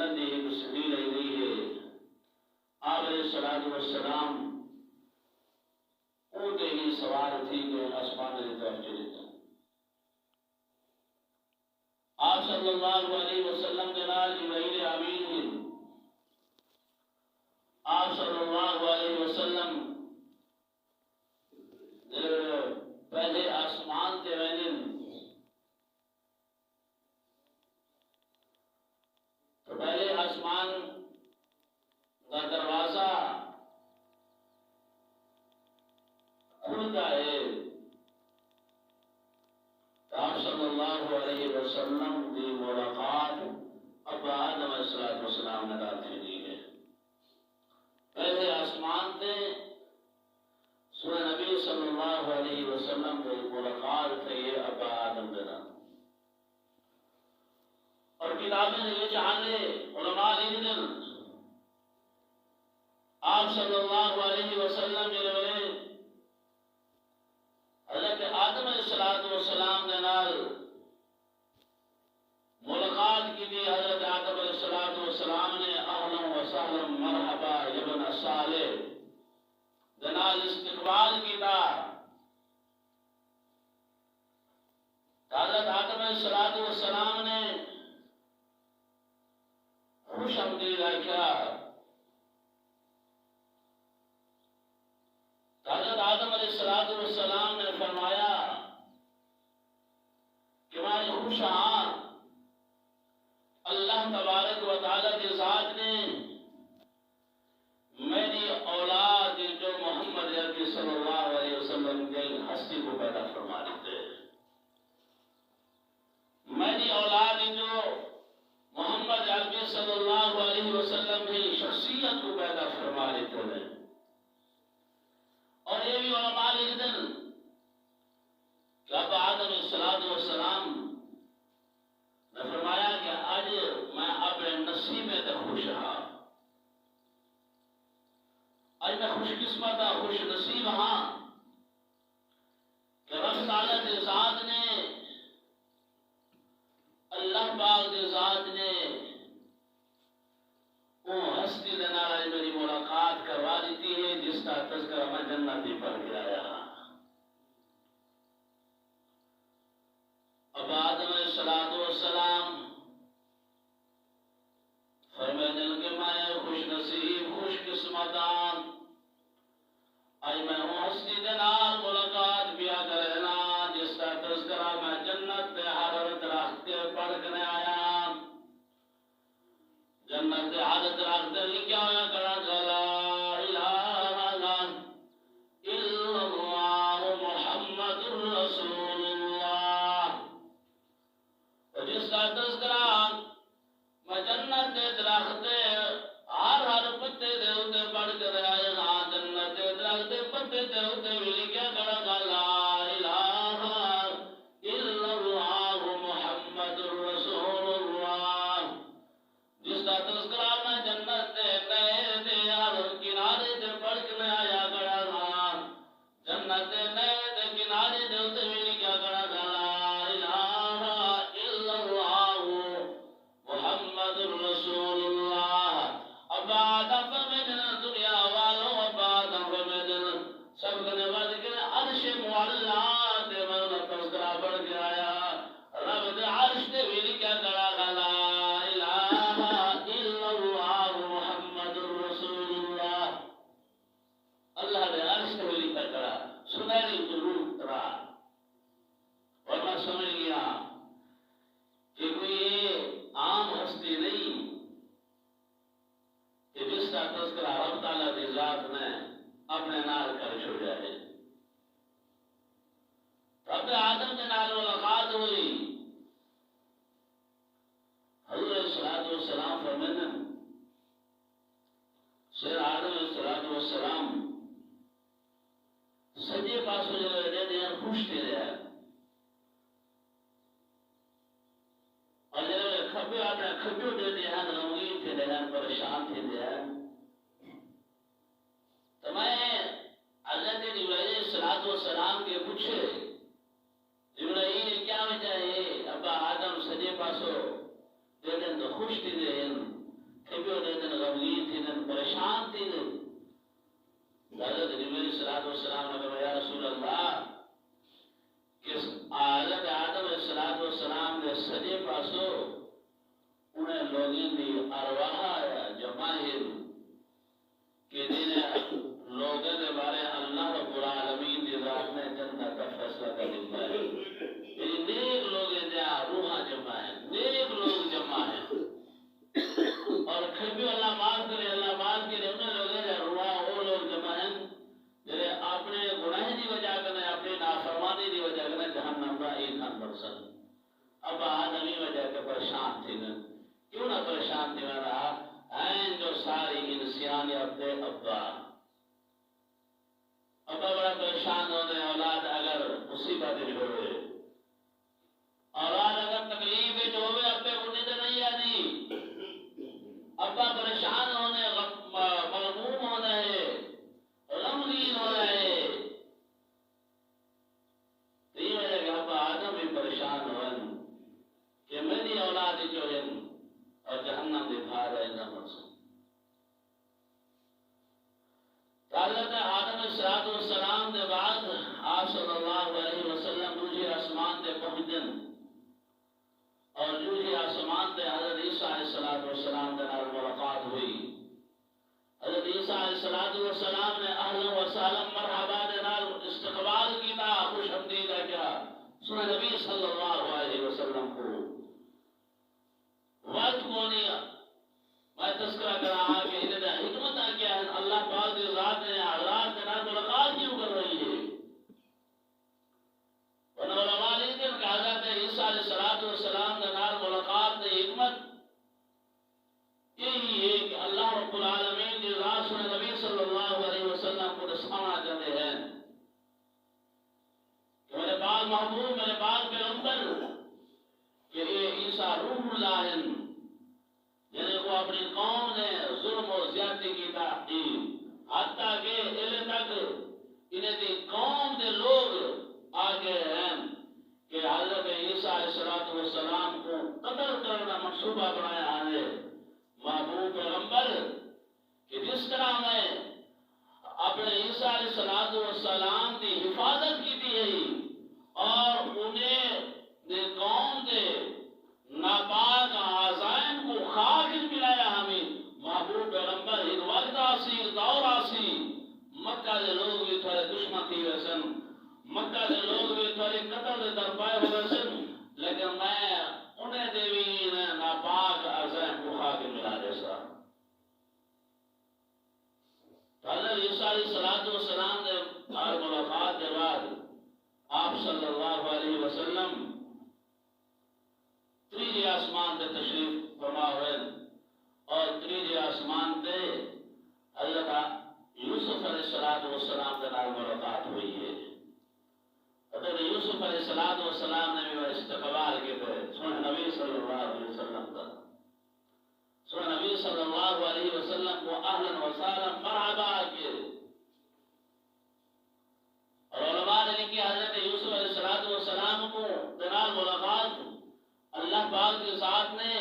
جنت ایک سبیل گئی ہے آپ علیہ الصلوۃ والسلام اونٹے ہی سوار تھی کہ آسمان کی طرف چلی تھی آپ صلی اللہ علیہ وسلم کے نال جبرائیل امین ہیں آپ صلی اللہ علیہ وسلم پہلے آسمان تے وینن تو پہلے آسمان کا دروازہ کھلتا ہے تو آپ صلی اللہ علیہ وسلم کی ملاقات ابا آدم علیہ السلام نے راتھی دی ہے پہلے آسمان تے سورہ نبی صلی اللہ علیہ وسلم کی ملاقات تھی ابا آدم دینا اور کتابیں یہ چاہنے علماء لکھن آپ صلی اللہ علیہ وسلم جنہوں حضرت آدم علیہ السلام کے نال ملاقات کی دی حضرت آدم علیہ السلام نے اہلا و سہلا مرحبا ابن صالح جنال استقبال کیتا حضرت آدم علیہ السلام نے خوش آمدید کیا حضرت آدم علیہ السلام نے فرمایا کہ میں خوش ہاں اللہ تبارک و تعالیٰ کی ذات نے میری اولاد جو محمد عربی صلی اللہ علیہ وسلم کے ہستی کو پیدا فرما دیتے میری اولاد جو محمد عربی صلی اللہ علیہ وسلم کی شخصیت کو پیدا فرما دیتے ہیں اور یہ بھی علماء لکھدن کہ اب آدم علیہ السلام نے فرمایا کہ آج میں اپنے نصیب میں تے خوش ہاں آج میں خوش قسمت ہاں خوش نصیب ہاں کہ رب تعالیٰ کی ذات نے اللہ پاک کی ذات نے وہ ہستی دینا رہی میری ملاقات کروا دیتی ہے جس کا تذکرہ میں جنتی پر گرایا اب آدم علیہ السلام فرمانے لگے میں خوش نصیب خوش قسمتان آج میں ہوں ہستی دینا ملاقات بیا کرنا جس کا تذکرہ میں جنت حضرت راستے پڑھ کر آیا جنت عادت رکھتے لکھا ہوا کرا لا الہ الا اللہ محمد رسول اللہ اور جس کا تذکرہ میں جنت درخت ہر پتے دے ہوتے پڑھ کر آئے جنت درخت پتے دے ہوتے بھی لکھا کرا لا الہ الا اللہ محمد رسول اللہ جس کا تذکرہ میں جنت نئے دے کنارے دے پڑھ کے آیا گڑا تھا جنت نئے دے کنارے دے ہوتے بھی لکھا گڑا تھا لا الہ الا اللہ محمد رسول اللہ اب آدم فمدن دنیا والوں اب آدم فمدن سب کنے بعد کے عرش معلّہ دے مولا تذکرہ پڑھ کے آیا رب دے عرش دے بھی لکھا گڑا تھا لا اللہ نے عرش کو لکھا کرا سنہری ضرور کرا اور میں سمجھ گیا کہ کوئی عام ہستی نہیں کہ جس کا تذکرہ رب تعالیٰ کی ذات نے اپنے نال کر چھوڑا ہے رب آدم کے نال ملاقات ہوئی حضرت صلی السلام فرمانے سر آدم علیہ السلام سجے پاس ہو جائے دے دیا خوش تھے رہا اور جب کھبے آتا ہے کھبے دے دیا غمگین تھے رہا پریشان تھے رہا تو میں حضرت جبرائیل علیہ السلام کے پوچھے جبرائیل کیا وجہ ہے ابا آدم سجے پاسو دے دیں تو خوش تھے رہے کبھی دے دن غمگین تھی دن پریشان تھی دن حضرت جبریل صلی اللہ علیہ وسلم نے کہا یا رسول اللہ کہ حضرت آدم علیہ السلام نے سجے پاسو انہیں لوگین دی ارواح یا جماہر کہ جنہیں لوگوں کے بارے اللہ رب العالمین دی ذات نے جنت کا فیصلہ کر دیا ہے یعنی نیک لوگ جہاں روحاں جمع ہیں نیک لوگ جمع ہیں اور پھر بھی اللہ معاف کرے انہیں لوگ جہاں روحاں وہ لوگ جمع ہیں جنہیں اپنے گناہ دی وجہ کرنے اپنی نافرمانی دی وجہ کرنے جہنم کا ایندھن برسن اب آدمی وجہ کے پریشان تھی نا کیوں نہ پریشان تھی میں رہا این جو ساری انسانیت دے ابا بڑا پریشان ہونے اولاد اگر مصیبت ہوئے اولاد اگر تکلیف ہوئے ابے انہیں تو نہیں آنی ابا پریشان ہونے مغموم ہونا ہے غمگین ہونا ہے تین وجہ کہ ابا آدم بھی پریشان ہوئے کہ میری اولاد جو ہے اور جہنم دکھا رہے نہ مرسن حضرت آدم علیہ السلام کے بعد آپ صلی اللہ علیہ وسلم دوسرے آسمان تے پہنچن اور دوسرے آسمان تے حضرت عیسیٰ علیہ السلام کے نال ملاقات ہوئی حضرت عیسیٰ علیہ السلام نے اہلا و سہلا مرحبا دے نال استقبال کیتا خوش آمدید کیا سنہ نبی صلی اللہ علیہ وسلم کو وقت کو نہیں میں تذکرہ کر رہا کہ انہیں حکمت کیا ہے اللہ پاک کی ذات نے حضرات کے نام ملاقات کیوں کر رہی ہے ورنہ علماء لیتے ہیں کہ حضرت عیسیٰ علیہ السلام کے نام ملاقات کی حکمت یہی ہے کہ اللہ رب العالمین کی ذات سنے نبی صلی اللہ علیہ وسلم کو رسانا چاہتے ہیں کہ میرے پاک محبوب میرے پاک پیغمبر کہ یہ عیسیٰ روح اللہ ہے یعنی وہ اپنی قوم نے ظلم و زیادتی کی تحقیق حتیٰ کہ علم تک انہیں دی قوم دے لوگ آگے ہیں کہ حضرت عیسیٰ علیہ السلام کو قتل کرنا منصوبہ بنایا ہے محبوب پیغمبر کہ جس طرح میں اپنے عیسیٰ علیہ السلام کی حفاظت کی تھی اور انہیں دے قوم دے ناپاک عزائم کو خاک ملایا ہمیں محبوب پیغمبر ایک وقت آسی دور آسی مکہ دے لوگ بھی تھوڑے دشمن تھی ویسن مکہ دے لوگ بھی تھوڑے قتل دے درپائے ہوئے سن لیکن میں انہیں دیوین ناپاک عزائم کو خاک ملا دے سا حضرت عیسیٰ علیہ السلام نے ہر ملاقات کے بعد آپ صلی اللہ علیہ وسلم تریجے آسمان تے تشریف فرما ہوئے اور تریجے آسمان تے حضرت یوسف علیہ السلام کے نال ملاقات ہوئی ہے حضرت یوسف علیہ السلام نے بھی استقبال کے تھے سنہ نبی صلی اللہ علیہ وسلم کا سنہ نبی صلی اللہ علیہ وسلم کو اہلا و سہلا مرحبا کے اور علماء نے لکھی حضرت یوسف علیہ السلام کو نال ملاقات اللہ پاک کی ذات نے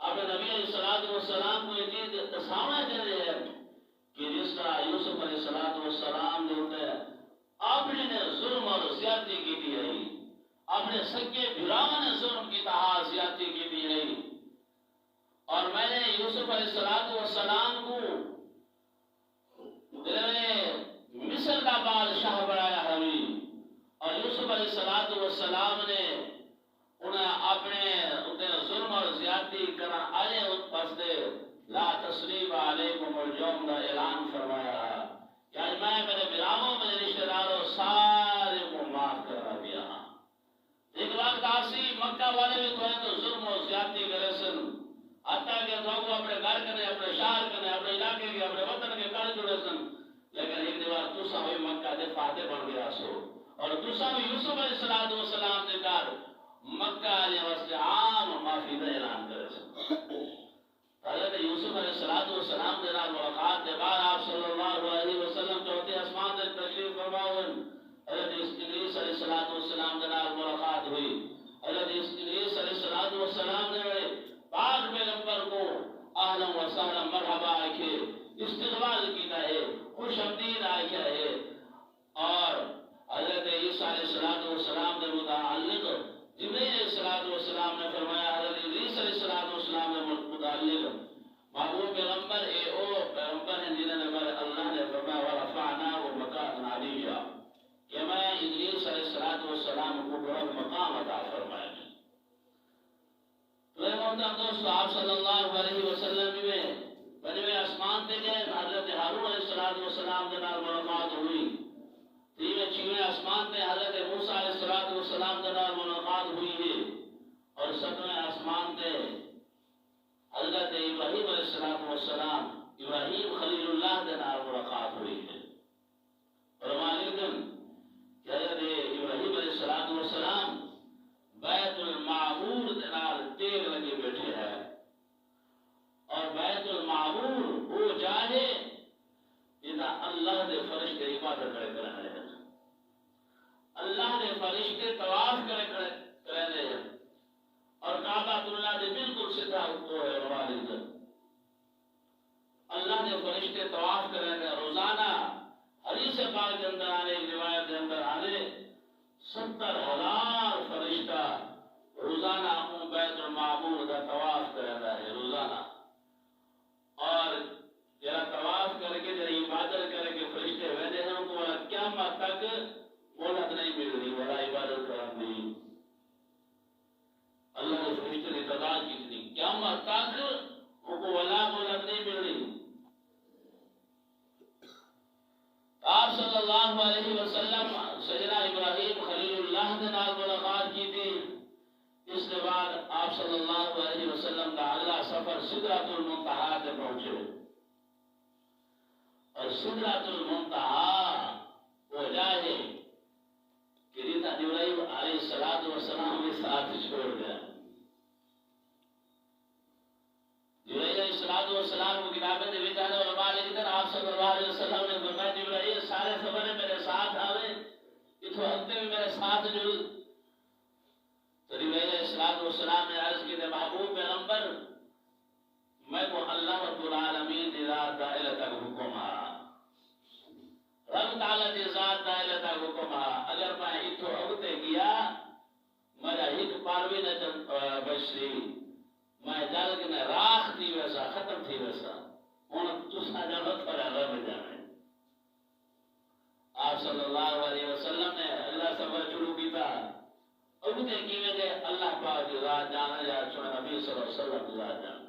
اپنے نبی علیہ السلام کو یہ چیز سامنے دے رہے ہیں کہ جس طرح یوسف علیہ السلام نے ہوتے ہیں اپنے نے ظلم اور زیادتی کی دی ہے اپنے سکے بھراؤں نے ظلم کی تہا زیادتی کی دی ہے اور میں نے یوسف علیہ السلام کو مصر کا بادشاہ بنایا ہے اور یوسف علیہ السلام نے انہیں اپنے ظلم اور زیادتی کرنا آئے ان پس دے لا تصریب علیکم الجوم کا اعلان فرمایا کہ آج میں میرے بلاغوں میں رشتہ داروں سارے کو معاف کرا دیا ایک وقت آسی مکہ والے بھی تو ظلم اور زیادتی کرے سن حتیٰ کہ تو اپنے گھر کرنے اپنے شہر کرنے اپنے علاقے کے اپنے وطن کے کر جڑے سن لیکن ایک دیوار تسا ہوئی مکہ دے فاتح بن گیا سو اور تسا ہوئی یوسف علیہ السلام نے کار مکہ علیہ واسطے عام معافی کا اعلان کرے سن حضرت یوسف علیہ السلام نے ملاقات کے بعد آپ صلی اللہ علیہ وسلم چوتھے آسمان سے تشریف فرما ہوئے حضرت ادریس علیہ السلام کے نال ملاقات ہوئی حضرت ادریس علیہ السلام نے پاک پیغمبر کو اہلا محبوب پیغمبر اے او پیغمبر ہیں جنہوں نے اللہ نے فرمایا وَرَفَعْنَاهُ مَكَانًا عَلِيًّا کہ میں ادریس علیہ السلام کو بلند مقام عطا فرمایا۔ تو اے محترم دوستو، آپ صلی اللہ علیہ وسلم میں بنوے آسمان تے گئے، حضرت ہارون علیہ السلام کے نال ملاقات ہوئی۔ تیویں چھویں آسمان تے حضرت موسیٰ علیہ السلام کے نال ملاقات ہوئی ہے، اور ستویں آسمان تے حضرت ابراہیم علیہ السلام ابراہیم خلیل اللہ کے نال ملاقات ہوئی ہے۔ اور معلوم کہ حضرت ابراہیم علیہ السلام بیت المعمور کے نال تیغ لگے بیٹھے ہیں، اور بیت المعمور وہ جاہے جہاں اللہ دے فرشتے عبادت کرے کرنے ہیں، اللہ دے فرشتے طواف کرے کرنے ہیں، اور کعبہ اللہ دے بالکل سیدھا وہ ہے والد اللہ دے فرشتے طواف کرے ہیں روزانہ۔ حدیث پاک کے اندر آنے روایت کے اندر آنے 70,000 فرشتہ روزانہ بیت المعمور کا طواف کرتا ہے روزانہ، اور جرا طواف کر کے جرا عبادت کر کے فرشتے ویدے ہیں ان کو والا قیامت تک مہلت نہیں مل رہی، والا عبادت کرنے دی اللہ کے فرشتے کی تعداد کتنی، قیامت تک ان کو والا مہلت نہیں مل رہی۔ آپ صلی اللہ علیہ وسلم سیدنا ابراہیم خلیل اللہ کے نال ملاقات کی تھی۔ اس کے بعد آپ صلی اللہ علیہ وسلم کا اگلا سفر سدرۃ المنتہا سے پہنچے، اور سدرۃ المنتہا وہ جائے کہ جیتا جبرائیل علیہ السلام کے ساتھ چھوڑ گیا۔ جبرائیل علیہ السلام کو کتابیں دے بیچارے علماء لکھتے ہیں، آپ صلی اللہ علیہ وسلم نے فرمایا جبرائیل سارے سفر میں میرے ساتھ آوے، اتھو ہفتے میں میرے ساتھ جڑ۔ تو جبرائیل علیہ السلام نے عرض کی محبوب پیغمبر میں کو اللہ رب العالمین دی ذات دائلہ تک حکم رب تعالیٰ دی ذات دائلہ تک حکم اگر میں اتھو اگتے گیا میرا ایک پاروی نہ بچری میں جلگ نے راکھ تھی ویسا ختم تھی ویسا انہوں تسا جانت پر رب جانے۔ آپ صلی اللہ علیہ وسلم نے اللہ سفر شروع کی تھا، اگتے کیویں گے اللہ پاک کی ذات جانا جا چون نبی صلی اللہ علیہ وسلم کی ذات جانا۔